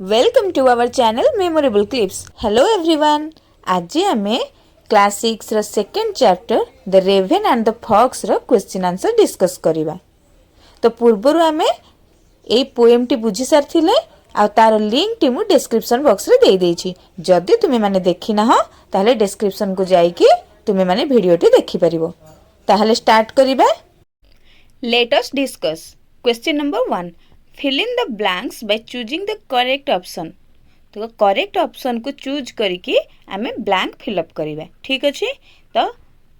Welcome to our channel memorable clips. Hello everyone. आज आमे class 6 रो second chapter the raven and the fox रो question answer discuss करिबा। तो पूर्वरु आमे ए पोएम टी बुझी सारथिले आ तार लिंक टी मु डिस्क्रिप्शन बॉक्स रे दे देछि। जदि तुमे माने देखि ना हो ताले डिस्क्रिप्शन को जाई कि तुमे माने वीडियो टी देखि परिबो। ताहले स्टार्ट करिबा। Let us discuss question number 1। Fill in the blanks by choosing the correct option. तो करेक्ट ऑप्शन को चूज करिकी आमे ब्लैंक फिलअप करिबा। ठीक अछि। तो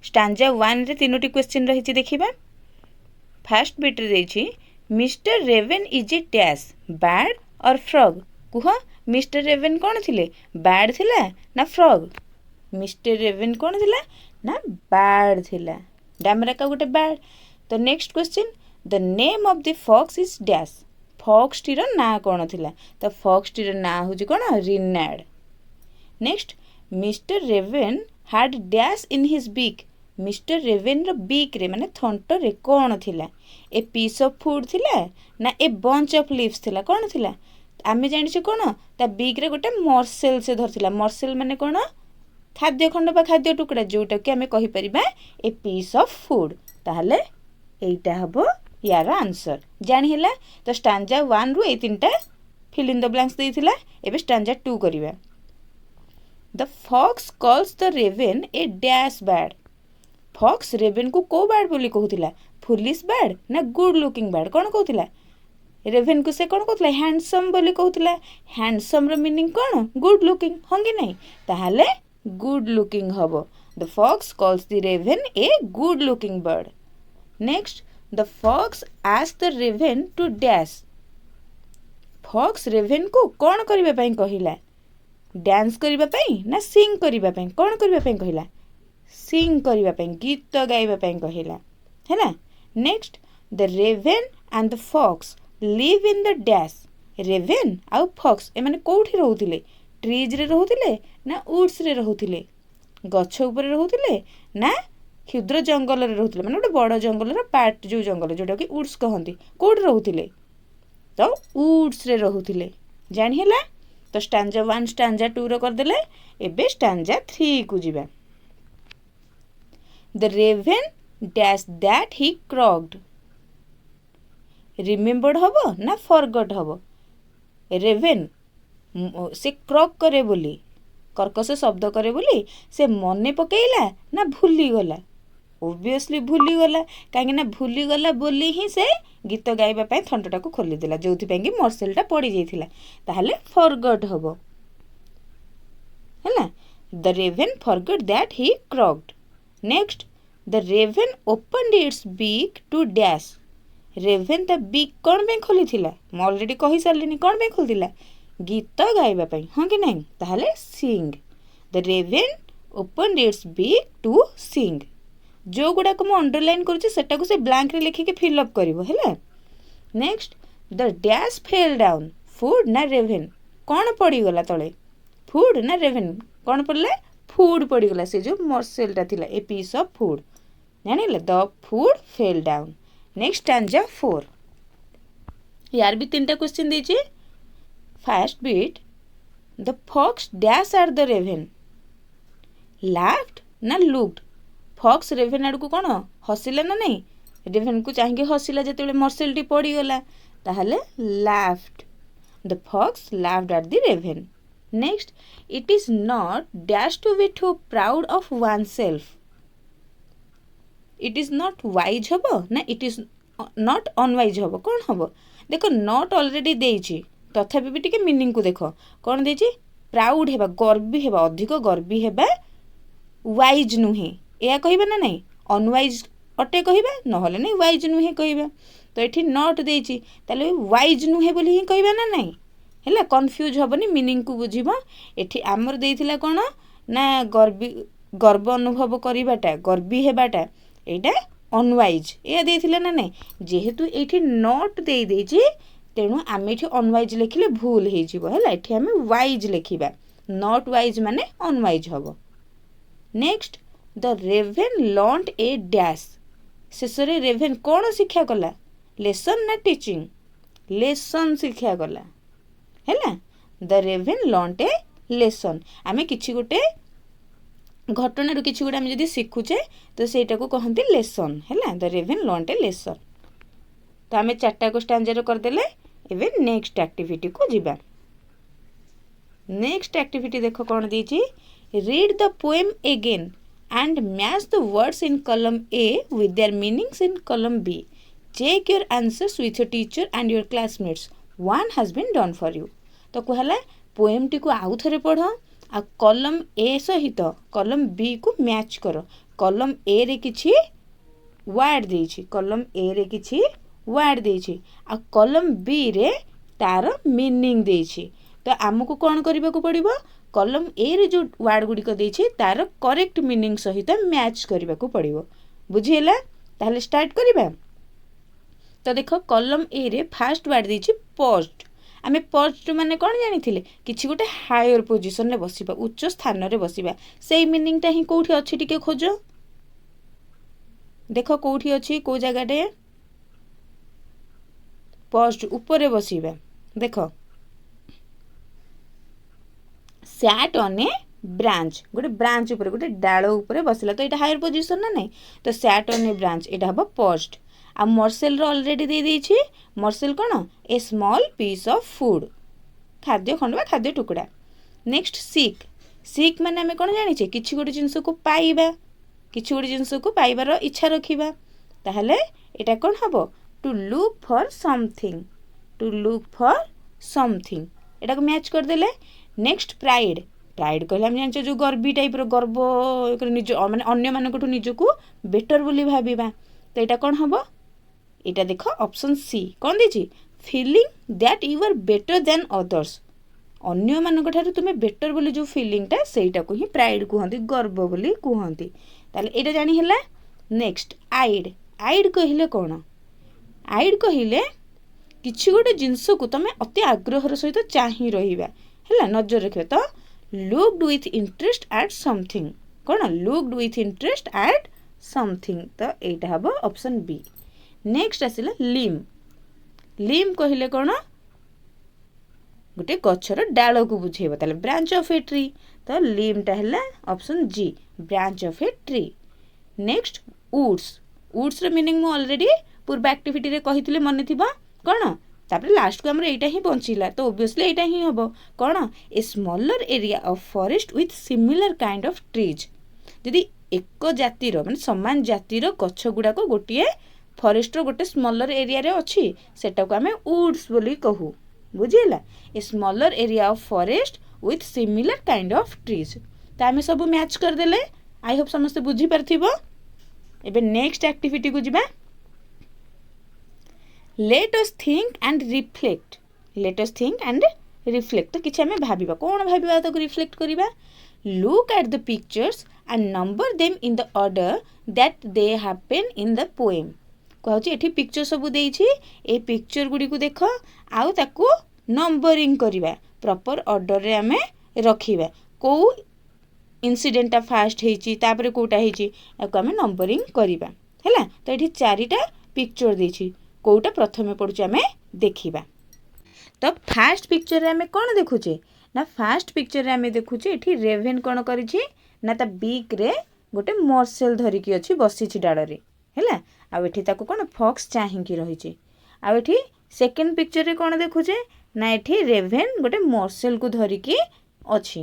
स्टांजा 1 रे तीनोटी क्वेश्चन रहिछि देखिबा। फर्स्ट बिट रे देछि mister raven is a dash bird or frog. कुह मिस्टर रेवन कोन थिले, बैड थिला ना फ्रॉग? मिस्टर रेवन कोन थिला ना बैड थिला। डामरा का गुटे बैड। तो next question the name of the fox is dash. Fox टीर ना कौन थिला? तो फॉक्स टीर ना होजी कौन Reynard. Next mister raven had dash in his beak. Mister raven रो बीक रे माने थंट रे कौन थिला? ए पीस ऑफ फूड थिला ना ए बंच ऑफ लीव्स थिला? कौन थिला? आमे जानिछे कौन ता बीक रे गोटे मॉर्सेल से धरथिला। मॉर्सेल माने कौन? खाद्य खंड बा खाद्य टुकड़ा जोटा कि आमे कहि परिबा ए पीस ऑफ फूड। ताहले एटा हबो यार आंसर जानी हैला। तो स्टांजा 1 रु ए तीनटा फिल इन द ब्लैंक्स देइथिला। एबे स्टांजा 2 करिबा। The fox calls the raven a dash bird. Fox raven को को बैड बोली कहूतिला? फुलिश बैड ना गुड लुकिंग बैड? कोन कहूतिला? रेवन को से कोन कहूतिला? हैंडसम बोली कहूतिला। हैंडसम रो मीनिंग कोन? गुड लुकिंग होंगी नहीं? ताहाले गुड लुकिंग हबो। The fox calls the raven a good looking bird. Next the fox asked the Raven to dash. Fox raven को कौन करिबा पई कहिला? डांस करिबा पई ना सिंग करिबा पई? कौन करिबा पई कहिला? सिंग करिबा पई, गीत गाइबा पई कहिला। हैना। Next the raven and the fox live in the dash. Raven आउ फॉक्स ए माने कोठी रहउतिले? ट्रीज रे रहउतिले ना वुड्स रे रहउतिले? गछ ऊपर रहउतिले ना क्षुद्र जंगल रे रहउतिले? माने गोटे बड़ जंगल रो पार्ट जो जंगल जोटा कि वुड्स कहंती, कोड रहउतिले? तो वुड्स रे रहउतिले। जानि हैला। तो स्टांजा 1 स्टांजा 2 रो कर देले। एबे स्टांजा 3 को जिबा। The raven dash that he croaked. Remembered हबो ना फॉरगॉट हबो? रेवन से क्रॉक करे बोली, कर्कश शब्द करे बोली से मने पकेइला ना भूली गला? ओबियसली भूली गला। काहे ना भूली गला बोली ही से गीत गाइबा पई थंटटा को खोली देला, जोथि पई कि मॉर्सेलटा पड़ी जाइथिला। ताहले फॉरगॉट हबो। हैला। The raven forgot that he croaked. Next the raven opened its beak to dash. Raven ता बीक कोन पे खोली थिला? म ऑलरेडी कहि सारलिनी कोन पे खोलतिला? गीत गाइबा पई। हां कि नहीं? ताहले sing. The raven opened its beak to sing. जो गुड़ा को मैं अंडरलाइन करूँ सेटा को से ब्लैंक रे लिखिके फिलअप करिवो। हैला। Next the dash fell down. Food ना रेवन? कौन पड़ी गला तले? फूड ना रेवन? कौन पड़ला? फूड पड़ी गला। से जो मॉर्सेलटा थिला ए पीस ऑफ फूड। जानिले the food fell down. Next stanza 4। यार भी तीनटा क्वेश्चन देछि। First bit the fox dash at the raven. Laughed ना लुक्ड? फॉक्स रेवन आड़ को कौन हसिला ना नहीं? रेवन को चाहिए हसिला जेतेबेले मॉर्सेल टी पड़ी गला। ताहले laughed. The fox laughed at the raven. Next it is not dash to be too proud of oneself. It is not wise हबो ना इट इज नॉट अनवाइज हबो? कौन हबो? देखो नॉट ऑलरेडी देछि, तथापि भी टिके मीनिंग को देखो। कौन देछि? प्राउड हेबा, गर्वी हेबा, अधिक गर्वी हेबा, वाइज नुहे या कहिबा ना नहीं? अनवाइज अटे कहिबा, नहले नहीं वाइज नुहे कहिबा। तो एठी नॉट देछि, ताले वाइज नुहे बोली ही कहिबा ना नहीं? हैला। कंफ्यूज हबनी, मीनिंग को बुझिबो। एठी आमर देइथिला कोन ना गर्वी, गर्व अनुभव करिबाटा, गर्वी हेबाटा एटा अनवाइज या देइथिला ना नहीं? जेहेतु एठी नॉट देइ देछि तेणु आमे एठी अनवाइज लिखिले भूल हे जिवो। हैला। एठी आमे वाइज लिखिबा। नॉट वाइज माने अनवाइज हबो। Next the raven learned a dash. शेषरे रेवन कौन शिक्षा कला? लेसन ना टीचिंग? लेसन शिक्षा कला। हैला। द रेभेन लर्नड ए लेसन आमे किछि गोटे घटना किछि गोटे आमे जदि शिखुचे तो सेटा को कहंती लेसन हैला द रेभेन लर्नड ए लेसन। तो आमे चारटा को स्टैंजा कर देले। एबे नेक्स्ट एक्टिविटी को जिबा। नेक्स्ट एक्टिविटी देखो कौन दीची read the poem again and match the words in column A with their meanings in column B. Check your answers with your teacher and your classmates. One has been done for you. तो कहला poem T को आउ थरे पढ़ आ कलम ए सहित कलम B को मैच कर। कलम ए रे किछि वर्ड देछि कलम ए रे किछि वर्ड देछि आ कलम बी रे तार मीनिंग देछि। तो आमको कौन करबा को पड़िबो कलम ए रे जो वर्ड गुडी को देछि तार करेक्ट मीनिंग सहित मैच करबा को पड़िबो। बुझिएला ताहले स्टार्ट करिबा। तो देखो कलम ए रे फर्स्ट वर्ड देछि पोस्ट। आमे पोस्ट माने कोन जानिथिले किछि गोटे हायर पोजीशन रे बसिबा उच्च स्थान रे बसिबा सेही मीनिंग ता ही कोठी अछि टिके खोजो। देखो कोठी अछि को जगह रे पोस्ट ऊपर रे बसिबा। देखो सैट ऑन ए ब्रांच गोटे ब्रांच ऊपर गोटे डाल ऊपर बसिला तो ये हायर पोजीशन ना नहीं तो सैट ऑन ए ब्रांच एटा हबो पोस्ट। आ मर्सेल रो ऑलरेडी दे देछि मर्सेल कोन a small piece of food खाद्य खंड बा खाद्य टुकड़ा। नेक्स्ट सीक सीक माने हमें कोन जानि छे किछि गोटे जिंस को पाइबा किछि गोटे जिंस को पाइबार इच्छा रखिबा ताहले एटा कोन हबो to look for something to look for something एटा को मैच कर देले। नेक्स्ट प्राइड प्राइड कहले हम जान जो गर्वी टाइप रो गर्व निज माने अन्य मानकठु निजको बेटर बोली भाबिबा तो एटा कोन हबो एटा देखो ऑप्शन सी कोन दिछि feeling that you are better than others अन्य मानकठारु तुमे बेटर बोली जो फीलिंग ता सेटा को ही प्राइड कहंती गर्व बोली कहंती ताले एटा जानि हला। नेक्स्ट आइड आइड कहिले कोन आइड कहिले किछि गोटे जिंस को तमे अति आग्रहर सहित चाहि रहिबा हैला नजर रखिबा। तो looked with interest eight something cone looked with interest eight something तो एटा हबो ऑप्शन बी। नेक्स्ट आसिला लिम लिम कहिले कोन गोटे गछर डाल को बुझेबो ताले ब्रांच ऑफ ए ट्री तो लिम ता हला ऑप्शन जी branch of a tree. Next woods woods रो मीनिंग मु ऑलरेडी पूर्व एक्टिविटी रे कहितले मने थिबा कोन तापर लास्ट को हमर एटा ही पहुंचीला तो ऑब्वियसली एटा ही हबो कोन a smaller area of forest with similar kind of trees यदि एक जातिर माने समान जातिर गछ गुडा को गोटिए फॉरेस्ट रो गोटे स्मॉलर एरिया रे अछि सेटा को हमें वुड्स बोली कहू। बुझिला a smaller area of forest with similar kind of trees त हमें सब मैच कर देले। आई होप समस्त बुझी परथिबो। एबे नेक्स्ट एक्टिविटी को जिबा। Let us think and reflect. Let us think and reflect. तो किछ हमें भाबिबा कोन भाबिबा तो रिफ्लेक्ट करिबा। Look at the pictures and number them in the order that they happen in the poem. कहछि एठी पिक्चर सब देई छी ए पिक्चर गुडी को देखो आउ ताकू नंबरिंग करिबा प्रॉपर ऑर्डर रे हमें रखिबा को इंसिडेंट ता फास्ट हेची तापर कोटा हेची याको हमें नंबरिंग करिबा हैला। तो एठी चारिटा पिक्चर देई छी कोटा प्रथमे पडुचे हमें देखिबा। तो फास्ट पिक्चर रे हमें कोन देखुचे ना फास्ट पिक्चर रे हमें देखुचे एठी रेवेन कोन करिछि ना ता बीक रे गोटे मर्सेल धरि की अछि बसिछि डाळ रे हैला आ एठी ताको कोन फॉक्स चाहि की रहिछि आ एठी सेकंड पिक्चर रे कोन देखुचे ना एठी रेवेन गोटे मर्सेल को धरि की अछि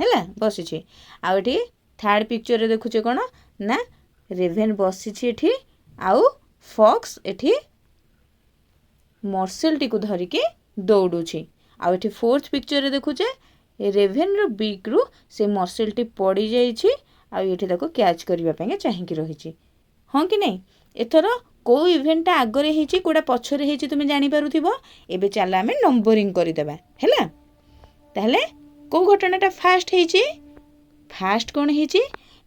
हैला बसिछि आ एठी थर्ड पिक्चर रे देखुचे कोन ना रेवेन बसिछि एठी आउ फॉक्स एठी मर्सेल टी को धरिके दौड़ुछि आ एठी फोर्थ पिक्चर रे देखुचे रेवेन रो बीक रु से मर्सेल टी पड़ी जाइछि आ एठी ताको कैच करबा पगे चाहि की रहिछि हां कि नै। एथर को इवेंट आगरे हेछि कोडा पछरे हेछि तुमे जानि पारुथिबो। एबे चला हमें नंबरिंग करि देबा हैला। ताहले को घटनाटा फास्ट हेछि फास्ट कोन हेछि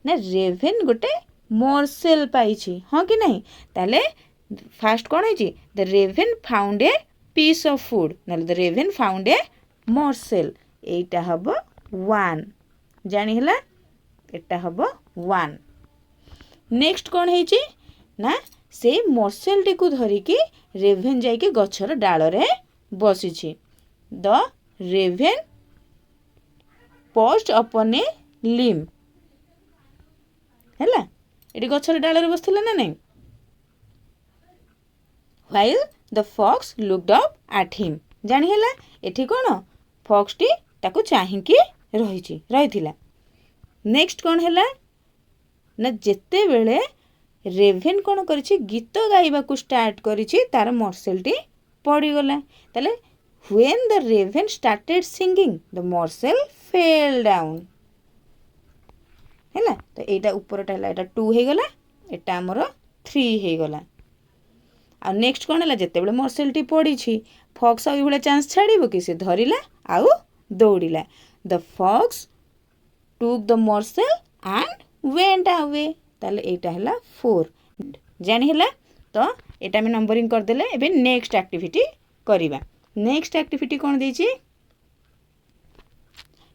ना रेवेन गोटे मर्सेल पाइछि हां कि नै। ताहले फास्ट कौन है the raven found a piece of food ना the raven found a morsel एटा हबो 1 जानि हला एटा हबो 1। नेक्स्ट कौन है ना से मर्सेल टी को धरिकी रेवेन जाइके गछर डाल रे बसिछि द रेभेन पॉज्ड अपन ए लिम हैला एटी गछर डाल बसथिला ना नहीं while the fox looked up at him जानी हैला एठी कोन फॉक्स टी ताको चाहिकी रहिथिला नेक्स्ट कोन हैला ना जेते बेले रेभेन कोन करिछि गीत गाइबा को स्टार्ट करिछि तार मॉर्सेल टी पड़ी गला तले when the raven started singing the morsel fell down हैला तो एटा ऊपरटा हैला एटा 2 हे गला एटा हमर 3 हे गला आ नेक्स्ट कोन हैला जेते बेले मॉर्सेल टी पड़ी छि फॉक्स आ इबळे चांस छाड़िबो कि से धरिला आउ दौड़िला the fox took the morsel and went away ताले एटा हैला 4 जानि हैला तो एटा में नंबरिंग कर देले एबे नेक्स्ट एक्टिविटी करिबा नेक्स्ट एक्टिविटी कोन देछि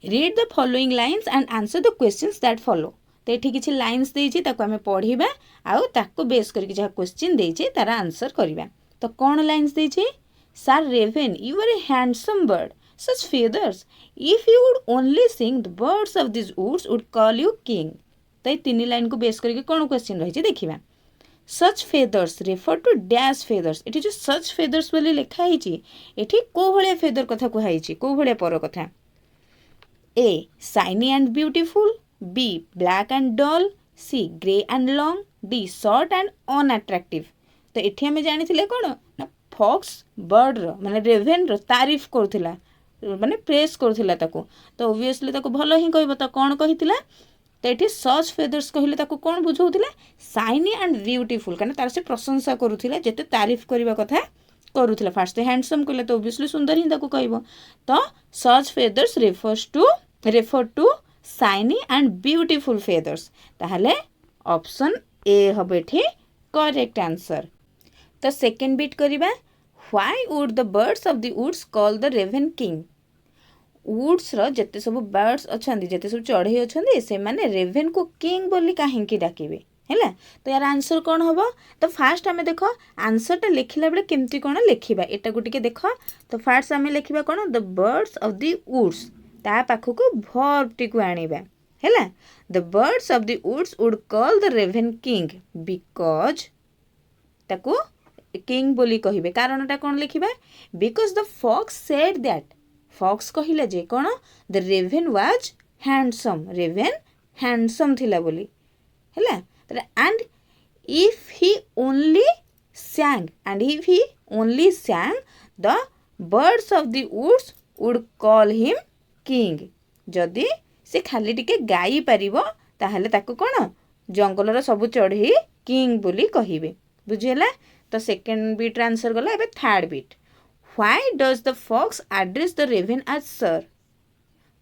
read the following lines and answer the questions that follow तो एठी किछि लाइंस देछि ताको हमें पढिबा आउ ताको बेस करके जे क्वेश्चन देछि तारा आंसर करिबा तो कोन लाइंस देछि sir raven you are a handsome bird such feathers if you would only sing the birds of these woods would call you king तो ये तीन लाइन को बेस करके कौन क्वेश्चन रही देखिबा such feathers refer to dash feathers एठी जो such feathers बोली लिखा हिची एठी को भलिया फेदर कथा को हाइची को भलिया पर कथा A shiny and beautiful B black and dull C grey and long D short and unattractive तो एठी हमें जानिथिले कोन ना फॉक्स बर्ड रो माने रेवेन रो तारीफ करथिला माने प्रेस करथिला ताको तो ऑब्वियसली ताको भलो ही कहबो त कोन कहितिला तो एठी सच फेदर्स कहिले ताको कोन बुझौतिला शाइनी एंड ब्यूटीफुल कने तार से प्रशंसा करूथिला जेते तारीफ करबा कथा करूथिला फर्स्ट हैंडसम कहले तो ऑब्वियसली सुंदर ही ताको कहबो तो such feathers refer to shiny and beautiful feathers ताहले ऑप्शन ए हबे एठी करेक्ट आंसर तो सेकंड बिट करिबा Why would the birds of the woods call the raven king? Woods रो जते सब बर्ड्स अछंदी जते सब चढ़ई अछंदी से माने रेवेन को किंग बोली काहे की डाकिबे हैला तो यार आंसर कोन होबो तो फास्ट हमें देखो आंसर टा लिखिला बेले केमती कोन लिखिबा एटा गुटी के देखो तो फास्ट हमें लिखिबा कोन the birds of the woods ता पाखो को वर्ब टी को आनिबा हैला the birds of the woods would call the raven king because ताको किंग बोली कहिबे कारणटा कोन लिखिबा because the fox said that fox कहिला जे कोन the raven was handsome raven handsome थिला बोली हैला and if he only sang the birds of the woods would call him king जदि से खाली टिके गाई परिबो ताहले ताको कोन जंगलर सब चढ़ई किंग बोली कहिबे बुझियला तो सेकंड बीट आंसर गला एबे third bit why does the fox address the raven as sir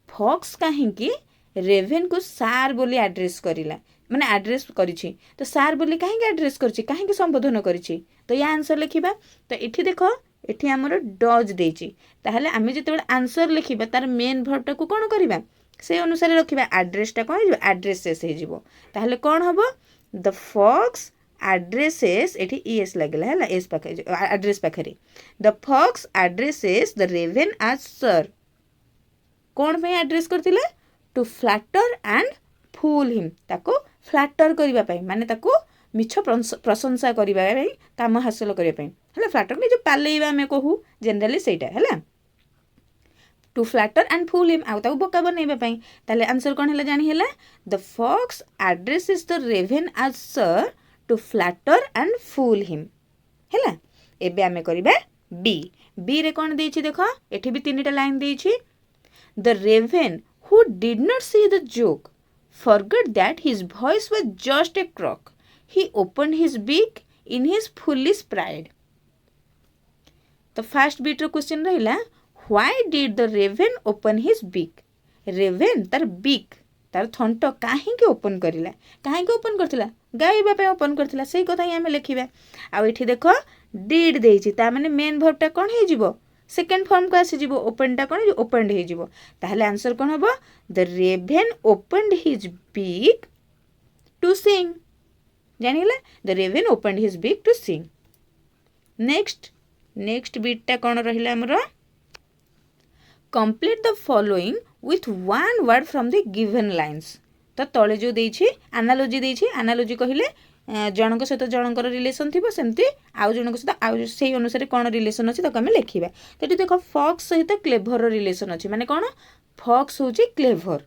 fox काहे की रेवेन को सर बोली एड्रेस करिला माने एड्रेस करिछि तो सर बोली काहे की एड्रेस करछि काहे की संबोधन करिछि तो या आंसर लिखिबा तो एठी देखो एठी हमर डज देछि ताहले आमे जते आंसर लिखिबा तार मेन वर्ब को कोन करिबा से अनुसार रखिबा एड्रेस टा कोन हो एड्रेसेस हे जिवो ताहले कोन हबो द फॉक्स addresses एठी es लागला हैला एस पाखे एड्रेस पाखरे the fox addresses the raven as sir कोन पे एड्रेस करथिले to flatter and fool him ताको फ्लैटर करिबा पई माने ताको मिछ प्रशंसा करिबा पई काम हासिल करिबा पई हैला फ्लैटर के जो पालेइबा हमें कहू जनरली सेटा हैला to flatter and fool him आउ ताको बोका बनैबा पई ताले आंसर कोन हैला जानि हैला the fox addresses the raven as sir to flatter and fool him हैला एबे आमे करिबा बी रे कोन देछि देखो एठी भी तीनटा लाइन देछि the raven who did not see the joke forgot that his voice was just a croak he opened his beak in his foolish pride तो फर्स्ट बीट रो क्वेश्चन रहिला why did the raven open his beak रेवेन तार beak तार थंट काहे के open करिला काहे के open करथिला गाइबा पे ओपन करथिला सेही कथा ही हमें लिखिबा आ एठी देखो डिड देछि ता माने मेन वर्ब टा कोन हे जिवो सेकंड फॉर्म को आसी जिवो ओपन टा कोन ओपनड हे जिवो ताहले आंसर कोन हबो the raven opened his beak to sing जानिला the raven opened his beak to sing next bit टा कोन रहिला हमरो complete the following with one word from the given lines. तो तले जो देछि एनालॉजी देछि, एनालॉजी कहले जनक सहित जनकर रिलेशन थी सेमती आउ जनक सहित आउ से अनुसार कौन रिलेशन अच्छी ताको आम लिखा। तो ये देख फॉक्स सहित क्लेभर रिलेशन अच्छी, माने कौन फॉक्स हूँ क्लेभर,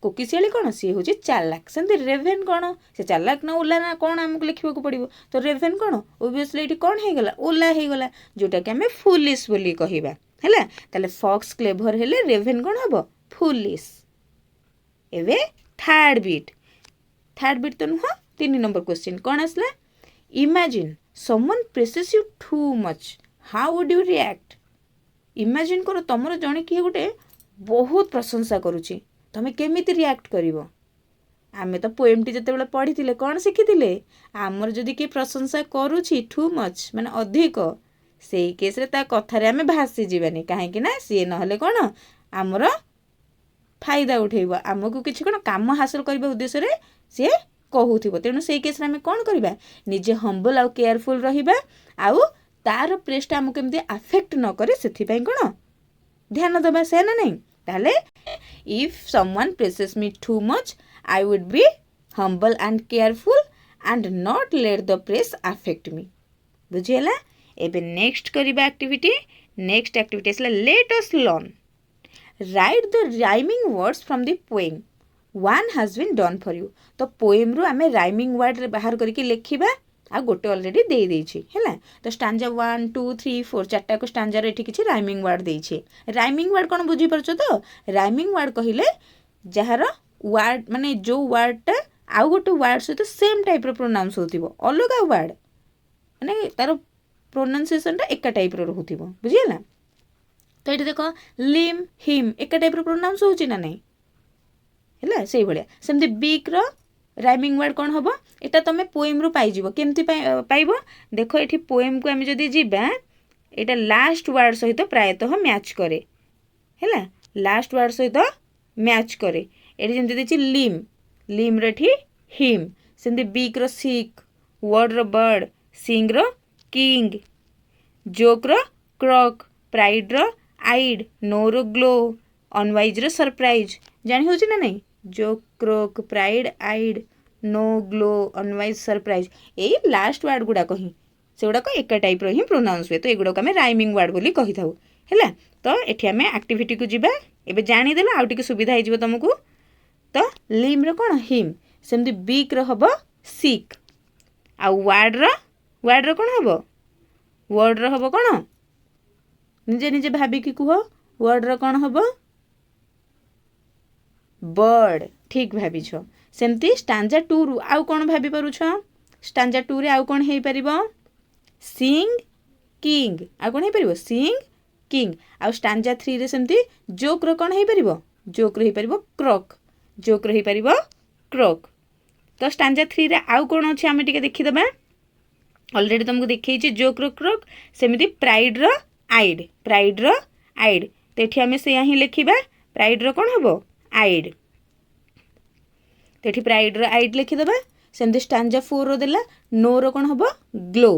कोकिशियाली कौन सी हूँ चालाक, सेमती रेभेन कौन से चालाक ना ओला ना कौन आमको लिखा पड़ो। तो रेभेन कौन ओबियसली ये कौन हो गला ओला हो गला, जोटा कि आम फुलिश बोली कहवा है। ताले फॉक्स क्लेभर हेले रेभेन कौन हम फुलिश। एवे थर्ड बिट तो नुह 3 नंबर क्वेश्चन कौन आसला, imagine someone presses you too much how would you react. Imagine करो तुमर जड़े किए गोटे बहुत प्रशंसा करुच्ची, तुम केमिति रिएक्ट करिवो। आमे तो पोएमटी जिते पढ़ी कौन शिखी आमर जदि किए प्रशंसा करुच्ची टू मच माने अधिक, से केस रे ता कथारे आमे भासी जीवानी, कहीं ना सी नहले कौन आमर फायदा उठेब, आमको किसी कौन काम हासिल करने उद्देश्य रे सी कहूथिबो। तेणु से केस रे आमे कौन करबा निजे हम्बल आउ केयरफुल रहिबा, आउ तार प्रेसटा आमको केमती अफेक्ट न करे सेथिपाई कौन ध्यान दबा से ना नहीं। ताले if someone presses me too much I would be humble and careful and not let the press affect me. बुझीला। एबे नेक्स्ट करिबा एक्टिविटी, नेक्स्ट एक्टिविटी आसला let us learn write the rhyming words from the poem one has been done for you. तो poem रु आमे rhyming word रे बाहर करके लिखिबा, आ गोटे ऑलरेडी दे देछि हैला। तो स्टांजा 1 2 3 4 चारटा को स्टांजा रे एठी किछि राइमिंग वर्ड देछि। राइमिंग वर्ड कोन बुझी परछो तो, राइमिंग वर्ड कहिले जहार वर्ड माने जो वर्डटा आउ गोटे वर्ड सहित सेम टाइप रो प्रोनाउंस होतिबो, अलगा वर्ड माने तार प्रोनाउंसिएशन टा एका टाइप रो रहउतिबो। बुझियला। तो ये देख लिम हिम एक टाइप प्रोनाउंस होची ना नहीं है से भाया सेमती बीक रो राइमिंग वर्ड कौन हम एटा तुम पोएम रु पाइज केमती पाइब। देख ये पोएम को आम जदि जीवा यहाँ लास्ट वर्ड सहित प्रायतः मैच करे है, लास्ट वर्ड सहित मैच करे। ये जमी देखिए लिम लिम री हिम, सेमती बीक रो सिक, वर्ड रो बर्ड, सिंग रो किंग, जोक रो क्रॉक, प्राइड रो आइड, नो रो ग्लो, अनवाइज रो सरप्राइज। जानी होची ना नहीं जो क्रोक प्राइड आइड नो ग्लो अनवाइज सरप्राइज ये लास्ट वर्ड गुड़ा कहीं से गुड़ाक एक टाइप रो ही प्रोनाउंस हुए। तो एगुड़ाक आम राइमिंग वर्ड बोली कही था है। तो ये आम एक्टिविटी को जीवा एबे जानीदेल आउ टिके सुविधा हो तुमको। तो लिम रो कौन हिम, सेमती बीक रो हब सिक, आउ वर्ड रो कौन हब वर्ड रो हब कौन निजे निजे भाविकी कुह वर्ड रो कौन हब बर्ड। ठीक भाविछ। सेमती स्टांजा 2 रु आउ कौन भाभी पारुछ, स्टांजा 2 रे आउ कौन हेई परिबो सिंग किंग, आउ कौन हेई परिबो सिंग किंग। आउ स्टांजा 3 रे सेमती जोक रो कौन हेई परिबो जोक रो हेई परिबो क्रॉक, जोक रो हेई परिबो क्रॉक। तो स्टांजा 3 रे आउ कौन अछि आमे टिके देखि दबा, ऑलरेडी तुमको देखैछि जोक रो क्रॉक, सेमती प्राइड रो आइड, प्राइड रो आइड। तो एठी आमे से यही लिखिबा प्राइड रो कौन हबो आइड। तो ये प्राइड रो आइड लिखिदेबा। सेमती स्टांजा 4 रो देला नो रो कौन हबो ग्लो।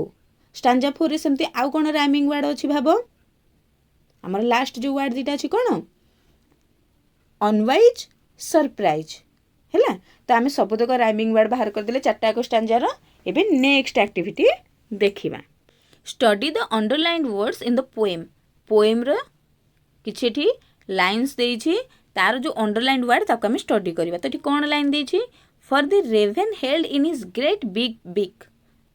स्टांजा 4 रे सेमती आउ कौन राइमिंग वर्ड अछि भाबो हमर लास्ट जो वर्ड दीटा अछि कौन अनवाइज सरप्राइज हैला। तो आमे सबतक राइमिंग वर्ड बाहर कर देले चारटा को स्टांजा रो। एबे नेक्स्ट एक्टिविटी देखिबा study the underlined words in the poem. Poem रो किछि एठी लाइंस देछि तार जो अंडरलाइन वर्ड ताको आम स्टडी करवा। तो ये कौन लाइन देछि for the raven held in his great big beak.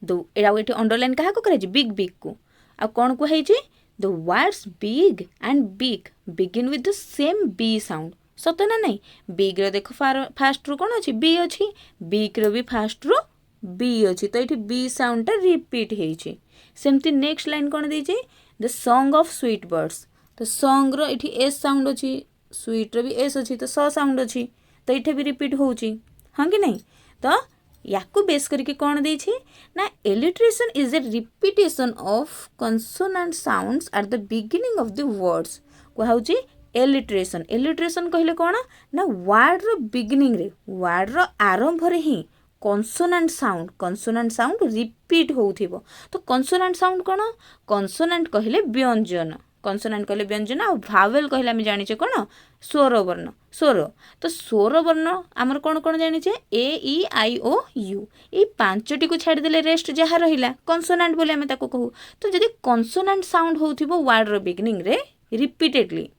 दो ये अंडरलाइन क्या को बिग बिक को आ कौन कहुई the words big and big begin with the same B sound. सत ना नहीं बिग रो देख फास्ट रू कौन अच्छी बी अच्छी, बिग रो भी फास्ट रू बी अच्छी। तो ये बी साउंड टा रिपीट होती। सेमती नेक्स्ट लाइन कौन देछि the song of sweet birds. तो सॉन्ग रो ये एस साउंड अच्छी, स्वीट रो भी एस अच्छी, तो स साउंड अच्छी। तो ये भी रिपीट होची हाँ कि नहीं। तो याकू बेस करके कौन देछि ना alliteration is a repetition of consonant sounds at the beginning of the words. कहउची एलिट्रेशन। एलिट्रेशन कहले कौन ना वर्ड रो बिगिनिंग रे वर्ड रो आरंभ रे ही कंसोनेंट साउंड रिपीट होउथिबो। तो कंसोनेंट साउंड कौन कंसोनेंट कहले व्यंजन कन्सोनांट कहले व्यंजन आ भावेल कहले आम जाने कौन स्वर वर्ण स्वर तो स्वर वर्ण आमर कौन कौन जाने ए ई आई ओ यू ये पांचटी को छाड़देले रेस्ट जहाँ रहा कन्सोनांट बोले आम कहू तो जब कन्सोनांट साउंड हो वर्ड रो बिगिनिंग रे रिपीटेडली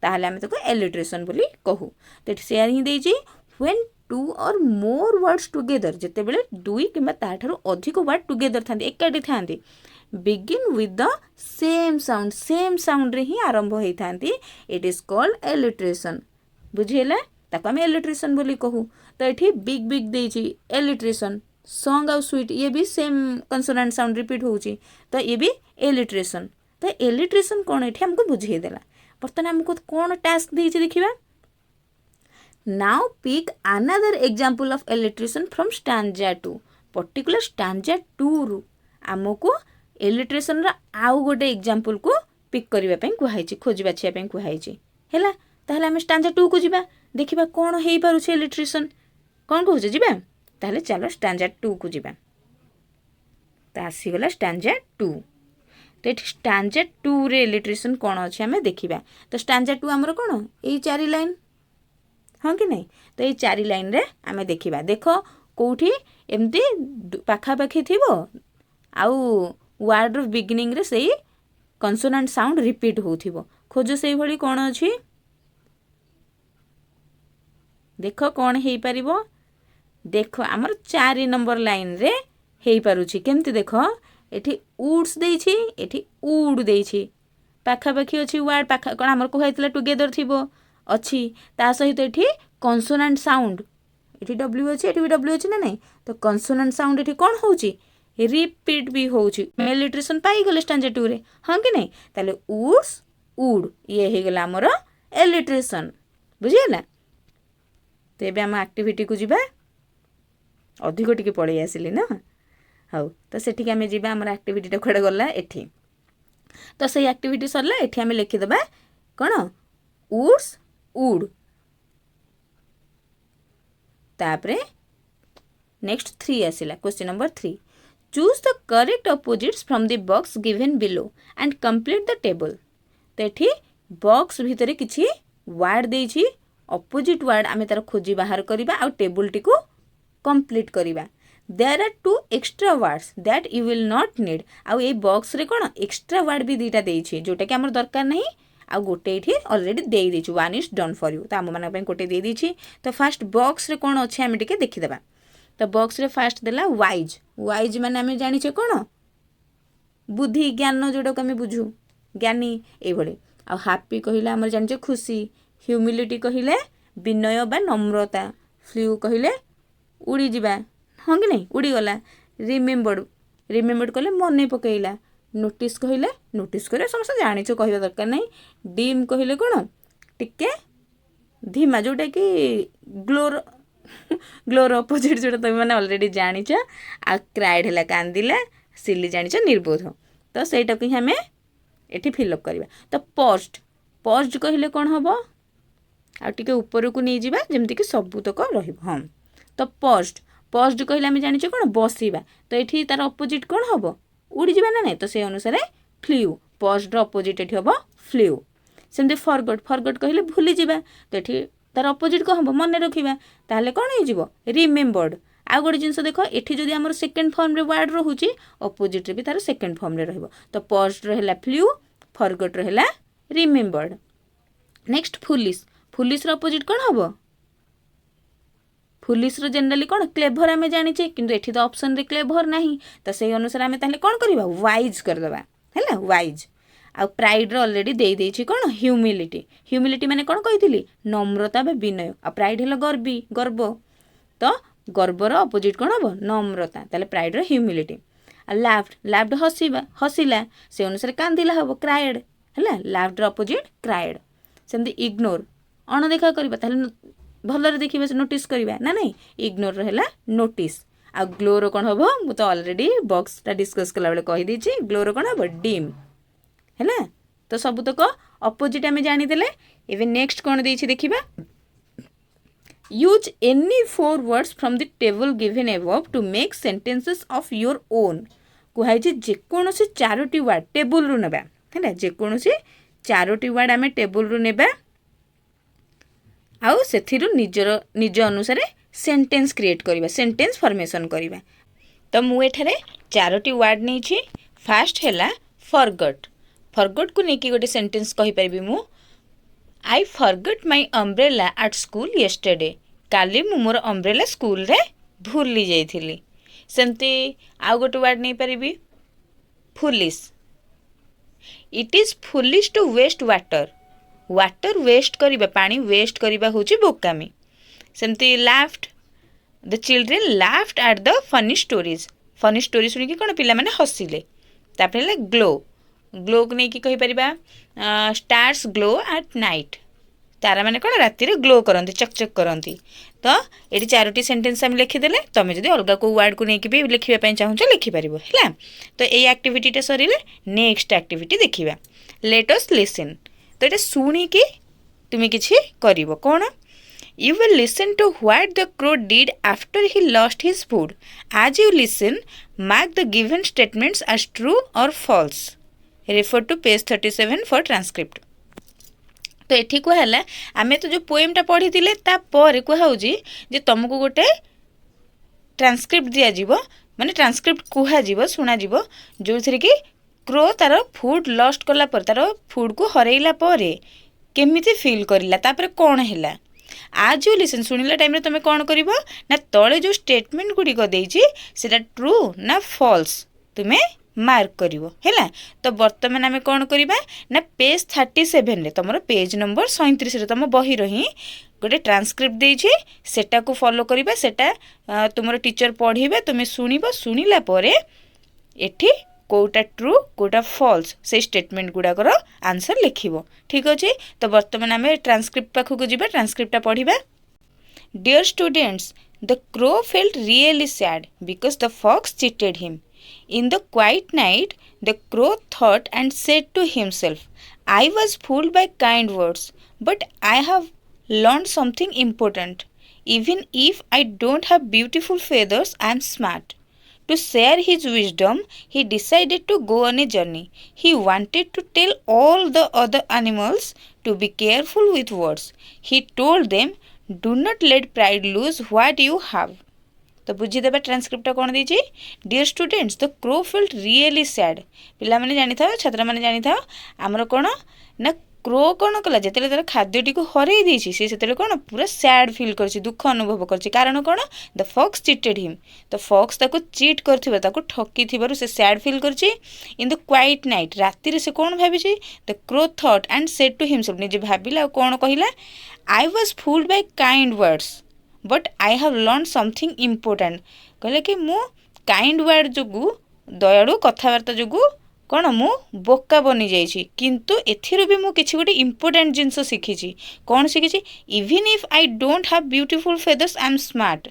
ताहले आम ताको एलिट्रेशन बोली कहू तो ये सेयार ही देछि व्हेन टू और मोर वर्ड्स टुगेदर जिते बेले दुई किंबा ताठारु अधिक वर्ड टुगेदर थांती एकाठी थांती begin with the same sound रे ही आरंभ होई थांती इट इज कॉल्ड एलिट्रेशन बुझिएला ताको हम एलिट्रेशन बोली कहू तो ये बिग बिग देछि एलिट्रेशन सॉन्ग आउ स्वीट ये भी सेम कंसोनेंट साउंड रिपीट होउची तो ये भी एलिट्रेशन तो एलिट्रेशन कौन ये हमको बुझे देला बर्तमान हमको कौन टास्क देछि देखिबा now pick another example of alliteration from stanza 2 particular stanza 2 रु हमको एलिट्रेशन रा आउ गोटे एग्जांपल को पिक करबा पई कुहाइची खोजी बाछिया पई कुहाइची हैला ताहले हम स्टैंजा 2 को जिबा देखिबा कोन हेई पारुछ एलिट्रेशन कोन कहू जिबा ताहले चलो स्टैंजा 2 को जिबा ता आसी गला स्टैंजा 2 तो स्टैंजा 2 रे एलिट्रेशन कोन अछि हमें देखिबा तो स्टैंजा 2 हमर कोन एई चारि लाइन हाँ कि नहीं तो ये 4 लाइन रे आमे देखिबा देखो कोठी एमती पाखा पाखी थिबो आउ वर्ड रो बिगिनिंग रे सेही कन्सोनेंट साउंड रिपीट होथिबो खोजो सेही भली कोन अछि देखो कोन हेई परिबो देखो हमर 4 नंबर लाइन रे हेई पारुछि केमती देखो एठी उड्स देछि एठी उड देछि पाखा पाखी अछि वर्ड पाखा कोन हमर कोहाइतला टुगेदर थिबो अच्छी ता सहित ये कन्सोनेंट साउंड ये डब्ल्यू अच्छी ये भी डब्ल्यू अच्छी ना नहीं तो कन्सोनेंट साउंड ये कौन होची रिपीट भी होची एलिट्रेशन पाई गले स्टैंजा 2 रे हाँ कि नहीं ताले उड्स उड ये हे गला हमर एलिट्रेशन बुझियला तो एबे हम एक्टिविटी को जिबा अधिक टिके पड़े आसिली ना हाउ तो सेठी के हम जिबा हमर एक्टिविटी टा खडे गला एठी तो सही एक्टिविटी सरला एठी हम लिखि दबा कोन उड्स उड तापरे नेक्स्ट 3 आसिला question number 3 choose the correct opposites from the box given below and complete the table तो ये बॉक्स भितर किछि वर्ड देछि अपोजिट वर्ड आमे तार खोजी बाहर करिबा आ टेबल टी को कंप्लीट करिबा there are 2 extra words that you will not need आ ए बॉक्स रे कोन एक्स्ट्रा वर्ड भी दीटा देछि जोटा कि हमर दरकार नहीं आ गोटे ये अलरेडी दे देछु 1 इज डन फॉर यू तो आम मान गोटे दे देछि तो फास्ट बॉक्स रे कोन अछि हम टिके देखिदेबा तो बॉक्स रे फास्ट देला वाइज वाइज माने हम जानि छे कोन बुद्धि ज्ञान जोडा को हम बुझू ज्ञानी ए भले आ हैप्पी कहिला हमर जानि छे खुशी ह्यूमिलिटी कहिले विनय बा नम्रता फ्लू कहिले उड़ी जिबा हां कि नहीं उड़ी गला रिमेम्बर्ड कले मने पकेइला नोटिस कहले नोटिस करे समस्त जानी छो कहबा दरकार नहीं डीम कहले कोन टिके धीमा जोटा कि ग्लोर ग्लोर अपोजिट जोटा तुम मैंने ऑलरेडी जानी छो आ क्राइड हला कांदिला सिली जानी छो निर्बोध तो सेटा को हमें एठी फिल अप करबा तो पोस्ट कहले कोन हबो आ टिके ऊपर को नहीं जिबा जेमति कि सबुतक रहइबो हम तो पोस्ट कहले हम जानि छो कोन बसिबा तो एठी तार अपोजिट कोन हबो उड़ी जाना नहीं तो से अनुसार फ्लू पोस्ट अपोजिट ये हम फ्लू सेमती फरगट कहले भूली जावा तो ये तार अपोजिट कौन हम मन रखा ताहले कौन हो रिमेम्बर्ड आ गोटे जिनस देख ये जदि आम सेकेंड फॉर्म रे वर्ड रोचे अपोजिट रे भी तार सेकेंड फॉर्म रे रहिबो तो पोस्ट रहा फ्लू फरगट रहा रिमेम्बर्ड नेक्स्ट फुलिश अपोजिट कौन हम फुलिश जनरली कौन क्लेभर आम जाचे किंतु एठी तो ऑप्शन रे क्लेभर नहीं तो से अनुसार आम ताहले कौन करबा वाइज करदबा हैला वाइज आ प्राइड रे ऑलरेडी दे देछि कौन ह्यूमिलिटी माने कौन कहिथिली नम्रता बा विनय आ प्राइड हेला गर्व तो गर्वर अपोजिट कौन हम नम्रता ताहले प्राइड रे ह्यूमिलिटी आ लाफ्ड हसिला से अनुसार कांदिला हम क्राइड हैला लाफ्ड रे अपोजिट क्राइड सेमती इग्नोर अणदेखा करबा ताहले भलरे देखिबा नोटिस करबा ना नहीं इग्नोर रहला नोटिस आ ग्लोर कौन हम मु तो ऑलरेडी बॉक्स टा डिस्कस कला बेले कहि देछि ग्लोर कौन हम डिम हैला तो सबुतक अपोजिट आमे जानि देले एबे नेक्स्ट कौन देछि देखिबा use any 4 words from the table given above to make sentences of your own कुहाइ जे कोनोसी 4टी वर्ड टेबल रु नबा हैला जे कोनोसी चारोटी वर्ड आम टेबुल रु नेबा आउ सेथिरु निज अनुसार सेंटेंस क्रिएट करबा सेंटेंस फॉर्मेशन करबा। तो मु एठारे चारोटी वर्ड नहीं छी। फास्ट हैला फॉरगॉट। फॉरगॉट को नेकी गोटे सेंटेंस कहि परबी मु I forgot my umbrella at school yesterday. काली मु मोर अम्ब्रेला स्कूल रे भूली जाइथिली। सेमती आउ गोटे वर्ड नहीं परबी foolish. It is foolish to waste water. Water waste करिबा पानी वेस्ट करिबा होची बोकामी। सेमती laughed. The children laughed at the funny stories. Funny story सुनी कि कोन पिला माने हसिले। तापरे ग्लो। ग्लो को नहीं कि कहि परिबा स्टार्स ग्लो एट नाइट। तारा माने कोन राति रे ग्लो करंती चकचक करंती। तो एटी चारोटी सेंटेंस हम लिखि देले। तमे जदी अलगा को वर्ड को नहीं कि भी लिखिबा पई चाहू लिखि परिबो हैला। तो एई एक्टिविटी टा सरीले नेक्स्ट एक्टिविटी देखिबा। Let us listen. तो एटा सुनी कि तुमे किछि करिवो कोन। You will listen to what the crow did after he lost his food. As you listen, mark the given statements as true or false. Refer to page 37 for transcript. तो एठी को हला आमे तो जो पोएम टा पढ़ी थिले ता पर को होउजी जे तुमको गोटे ट्रांसक्रिप्ट दिया जीवो माने ट्रांसक्रिप्ट कुहा जीवो सुना जीवो जो थरे कि क्रो तार फूड लॉस्ट करला पर तार फूड को हरेइला परे केमिति फील करिला तापर कोन हैला। आज जो लिसन सुनिला टाइम रे तुम कौन कर ना तले जो स्टेटमेंट गुड़ी देइछि सेटा ट्रू ना फॉल्स तुम्हें मार्क करिवो हैला। तो वर्तमान आमे कौन करबा ना पेज 37 रे तुमरो पेज नंबर 37 रे तुम बही रही गोटे ट्रांसक्रिप्ट देइछि सेटा को फॉलो करबा। सेटा तुमरो टीचर पढ़िबे तुमे सुनिबो सुनिला परे एठी कोटा ट्रू कोटा फॉल्स से स्टेटमेंट गुड़ाकर आंसर लिखिबो। ठीक अछि। तो वर्तमान आमे ट्रांसक्रिप्ट पाखु को जिबा ट्रांसक्रिप्ट पढ़िबा। Dear students, the crow felt really sad because the fox cheated him. In the quiet night the crow thought and said to himself I was fooled by kind words but I have learned something important. Even if I don't have beautiful feathers I am smart. To share his wisdom, he decided to go on a journey. He wanted to tell all the other animals to be careful with words. He told them, do not let pride lose what you have. तो बुझी देबा transcript कोन देछि। Dear students, the crow felt really sad. पिला माने जानि था छात्र माने जानि था हमरो कोन ना क्रो कोन कला जेतेले तार खाद्यटी को हरई देछि से सेतेले कोन पूरा सैड फील करछि दुख अनुभव करछि। कारण कोन द फॉक्स चीटेड हिम। तो फॉक्स ताको चीट करथिबा ताको ठकी थिबारु से सैड फील करछि। इन द क्वाइट नाइट राति रे से कोन भाबिछि the crow thought and said to himself निजे भाबिला कोन कहिला I was fooled by kind words but I have learn something important. कहले कि मु काइंड वर्ड जोगु दयाळु कथावार्ता जोगु कौन मु बोका बनी जाइछि किंतु एथिरु भी मु किछि गोटे इम्पोर्टेंट जिंस शिखिछि। कौन शिखिछि even if I don't have beautiful feathers I am smart.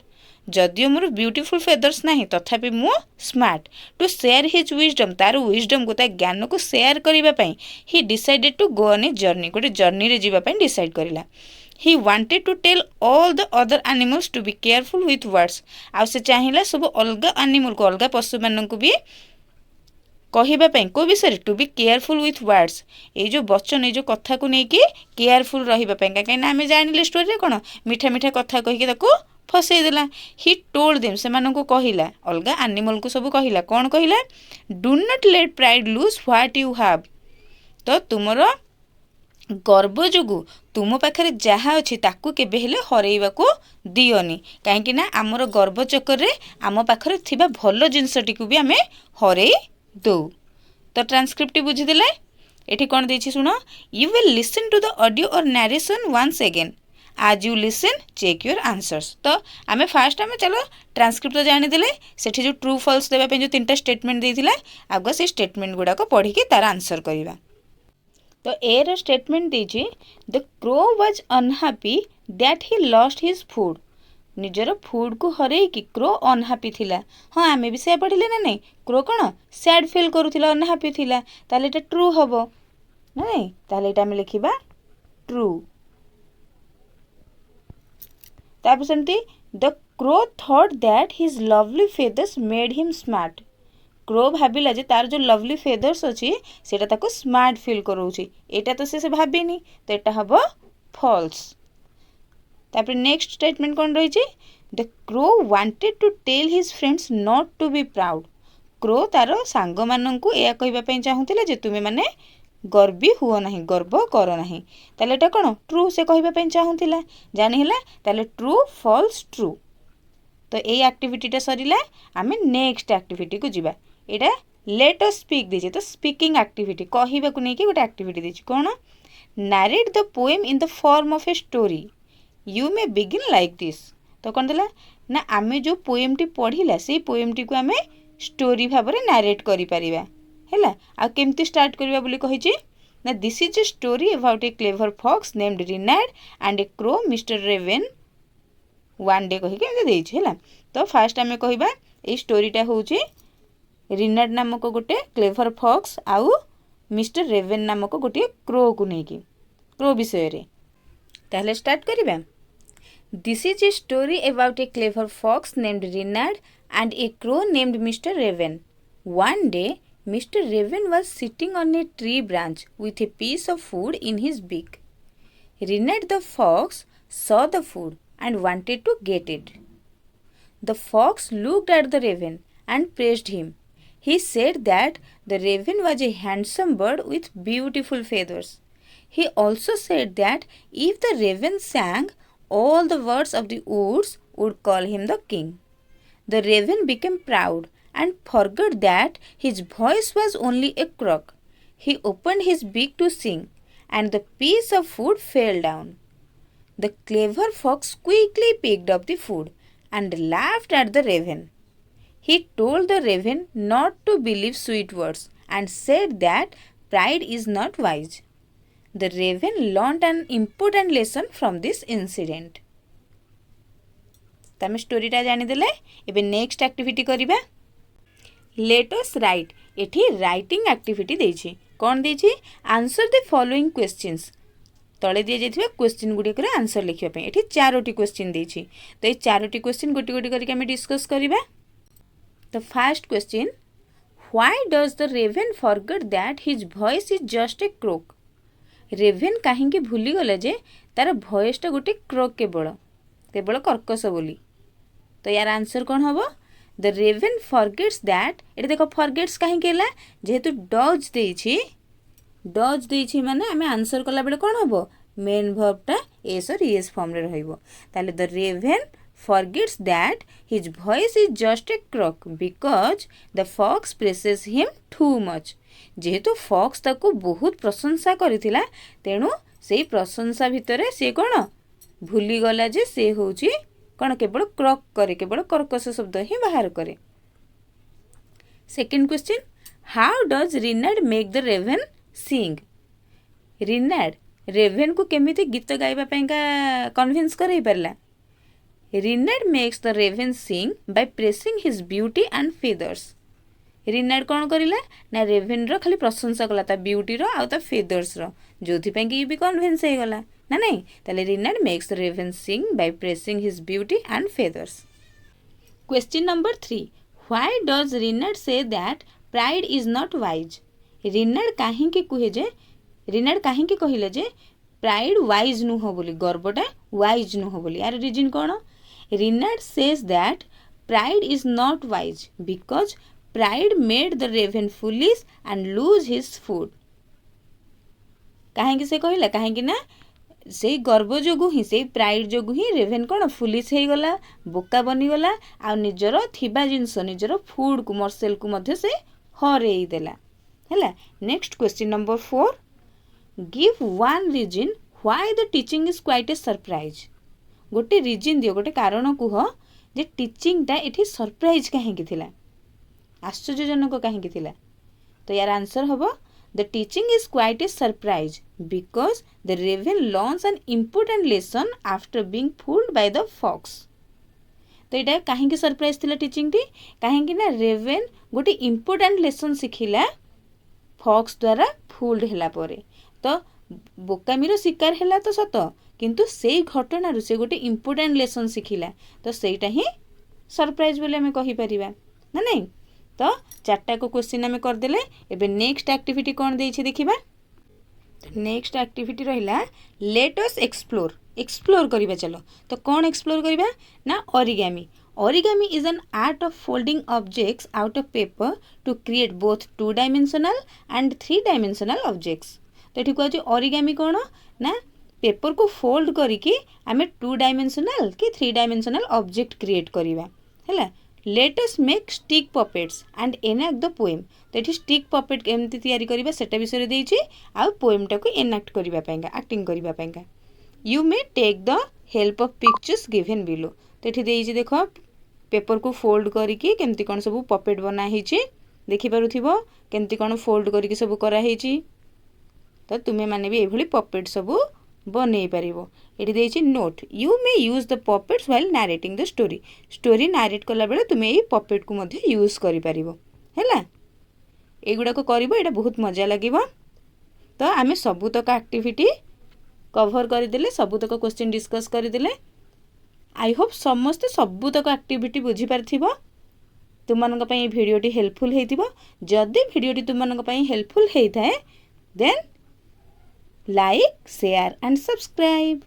जदियो मोर ब्यूटीफुल फेदर्स नाही तथापि मु smart. To share his wisdom तार विजडम को ता ज्ञान को शेयर करिबा पई he decided to go on a journey गोटे जर्नी रे जीवा पई डिसाइड करिला। He wanted to tell all the other animals to be careful with words। आ से चाहिला सब अलगा एनिमल को अलगा पशु मानन को भी कहिबा पई को विषय to be careful with words. ए जो वचन ए जो कथा को नै कि केयरफुल रहिबा पई काहे ना हमें जानिले स्टोरी रे कोन मीठा मीठा कथा कहि के ताको फसई देला। ही टोल्ड देम से मानन को कहिला अलगा एनिमल को सब कहिला कोन कहिला do not let pride lose what you have. तो तुमरो गर्व जोगु तुम पाखरे जहा अछि ताकू केबे हेले हरैबा को दियोनी काहेकि ना हमर गर्व चक्कर रे आम पाखरे थिबा भलो जिंसटी को भी हमें हरै दो। तो ट्रांसक्रिप्ट बुझी देले एठी कोन देछि सुनो you will listen to the audio और नरेशन वंस अगेन। आज you listen check your answers. तो आमे फास्ट आमे चलो ट्रांसक्रिप्ट तो जानि देले सेठी जो ट्रू फॉल्स देबा पे जो तीनटा स्टेटमेंट देथिला आगो से स्टेटमेंट गुडा को पढी के तार आंसर करिवा। तो ए रो स्टेटमेंट दीजिए the crow was unhappy that he lost his food. निजर फूड को हरे कि क्रो अनहैप्पी थिला। हाँ आमे भी से पढ़िले ना नहीं क्रो कोन सैड फील करूथिला अनहैप्पी थिला ताले एटा ट्रू हबो नहीं ताले एटा हम लिखिबा ट्रू। तापर सेमती the crow thought that his lovely feathers made him smart. Crow भाविला जे तार जो लवली फेदर्स अच्छी सेटा ताको स्मार्ट फील कराउछि एटा तो से भाबिनी तो एटा हबो फॉल्स। तापर नेक्स्ट स्टेटमेंट कौन रही है the crow wanted to tell his friends not to be proud crow तार सांग माननकु एया कहबा पई चाहुतिला जे तुमे माने गर्वी हुओ नहीं गर्व कर नहीं ताले एटा कोन ट्रू से कहबा पई चाहुतिला जानि हैला ताले ट्रू फॉल्स ट्रू। तो ए एक्टिविटीटा सरिला आमे नेक्स्ट एक्टिविटी को जिबा एटा लेट अस स्पीक दीजिए तो स्पीकिंग एक्टिविटी कहबा को नहीं कि गोटे एक्टिविटी दीजिए कौन narrate the poem in the form of a story you may begin like this. तो कौन देला ना आमे जो पोएम टी पढ़िला से पोएम टी को आमे स्टोरी भाव में नारेट करि परिबा हैला आ केमती स्टार्ट करबा बोली कहिछि ना this is a story about a clever fox named Reynard and a crow mister raven one day कहि के देछि हैला। तो फास्ट आमे कहबा ए स्टोरीटा होछि रिनार्ड नामक गोटे क्लेवर फॉक्स आउ मिस्टर रेवेन नामक गोटे क्रो को नेकी क्रो विषय रे ताहले स्टार्ट करिबा। This is a story about a clever fox named Reynard and a crow named Mr. Raven. One day, Mr. Raven was sitting on a tree branch with a piece of food in his beak. Reynard the fox saw the food and wanted to get it. The fox looked at the raven and praised him. He said that the raven was a handsome bird with beautiful feathers. He also said that if the raven sang, all the birds of the woods would call him the king. The raven became proud and forgot that his voice was only a croak. He opened his beak to sing, and the piece of food fell down. The clever fox quickly picked up the food and laughed at the raven. He told the raven not to believe sweet words and said that pride is not wise. The raven learned an important lesson from this incident. तमे स्टोरीटा जानिदेले एबे next activity करिबा let us right एठी writing activity देछि कोन देछि answer the following questions तळे दिए जेथिबा question गुडी करे answer लिखिबा पे एठी चारोटी क्वेश्चन देछि तो ए चारोटी क्वेश्चन गोटी गोटी करके हम डिस्कस करिबा। The first question why does the raven forget that his voice is just a croak raven काहे के भूली गले जे तार वॉइसटा गोटे क्रोक केवल कर्कश बोली। तो यार आंसर कौन हम द रेवन फॉरगेट्स दैट ये देखो फॉरगेट्स कहीं जेहेतु डज देछि माने आमे आंसर कला बेले कौन हम मेन वर्बटा एस और ईएस फॉर्म रे रहइबो ताले the raven forgets that his voice is just a croak because the fox praises him too much जेहेतु फॉक्स ताको बहुत प्रशंसा करिथिला तेणु सेही प्रशंसा भितरे से कौन भूली गला जे से होची कौन केवल क्रॉक करे केवल कर्कश शब्द ही बाहर करे। Second question how does Reynard make the raven sing Reynard raven को केमिति गीत गाइबा पयका कन्विंस करई परला Reynard makes the raven sing by praising his beauty and feathers Reynard कौन करिला ना रेवन रो खाली प्रशंसा कला ता ब्यूटी रो आ ता फेदर्स रो जोथि पय कि भी कन्विंस हे गला ना नहीं ताले Reynard makes the raven sing by praising his beauty and feathers. Question number 3 why does Reynard say that pride is not wise Reynard काहे के कहे जे रिनार्ड काहे के कहिले जे प्राइड वाइज नु हो बोली गर्वटा वाइज नु हो बोली यार रीजन कोन Reynard says that pride is not wise because pride made the raven foolish and lose his food काहे से कहला काहे ना से गर्व जोगु ही से प्राइड जोगु ही रेवन कौन फुलिश हो गला बोका बनीगला आ निजर थिबा जिनस निजर फूड को मर्सेल को मध्य से हरई देला हैला। Next question number 4 give one reason why the teaching is quite a surprise गोटे रीजन दियो गोटे कारण कुह जे टीचिंगटा एठी सरप्राइज काहे कि थिला आश्चर्यजनक काहे कि थिला। तो यार आंसर हबो The teaching is quite a surprise because the raven learns an important lesson after being fooled by the fox. तो ये कहीं सरप्राइज थिला टीचिंग टी कहीं ना रेवेन गोटे इम्पोर्टाट लेसन शिखिला फॉक्स द्वारा फुल्ड हैला परे तो बोकामीर शिकार हैला तो सत किंतु से घटना से गोटे इम्पोर्टाट लेसन शिखिला तो सेटा ही सरप्राइज बोले हमें कहि परिबा ना नहीं। तो चार्टा को क्वेश्चन आम करदे। एबे नेक्स्ट एक्टिविटी कौन देइछे देखिबा। नेक्स्ट एक्टिविटी रहिला लेट अस एक्सप्लोर करिबा। चलो तो कौन एक्सप्लोर करिबा ना origami. Origami is an art of folding objects out of paper to create both 2-dimensional and 3-dimensional objects। तो ये कहूँ ओरिगामी कौन ना पेपर को फोल्ड करके आम 2-dimensional कि 3-dimensional ऑब्जेक्ट क्रिएट करवा है। Let us make stick puppets and enact the poem. तो ये स्टिक पपेट केमती तैयारी करबा सेटा विषय देइछि आ पोएमटा को एनाक्ट करबा पाएंगा एक्टिंग करबा पाएंगा। You may take the help of pictures given below. तो ये देइछि देखो पेपर को फोल्ड करके केमती कौन सब पपेट बना होइछि देखि पारुथिबो केमती कौन फोल्ड करके सब करा होइछि। तो तुम्हें माने भी एभली पपेट सब बनै पारिबो। एठी देइछि note you may use the puppets while narrating the story narrate कला बेले तुम्हें एई पपेट को मध्य यूज करि पारिबो हैला। एगुडा को करिवो एटा बहुत मजा लागिवो। तो आमे सबुतक एक्टिविटी कवर कर देले सबुतक क्वेश्चन डिस्कस कर देले। आई होप समस्ते सबुतक एक्टिविटी बुझी पारथिबो। तुमनक पई भिडियोटी हेल्पफुल हेतिबो। जदि भिडियोटी तुमनक पई हेल्पफुल हेइथाए then like share and subscribe.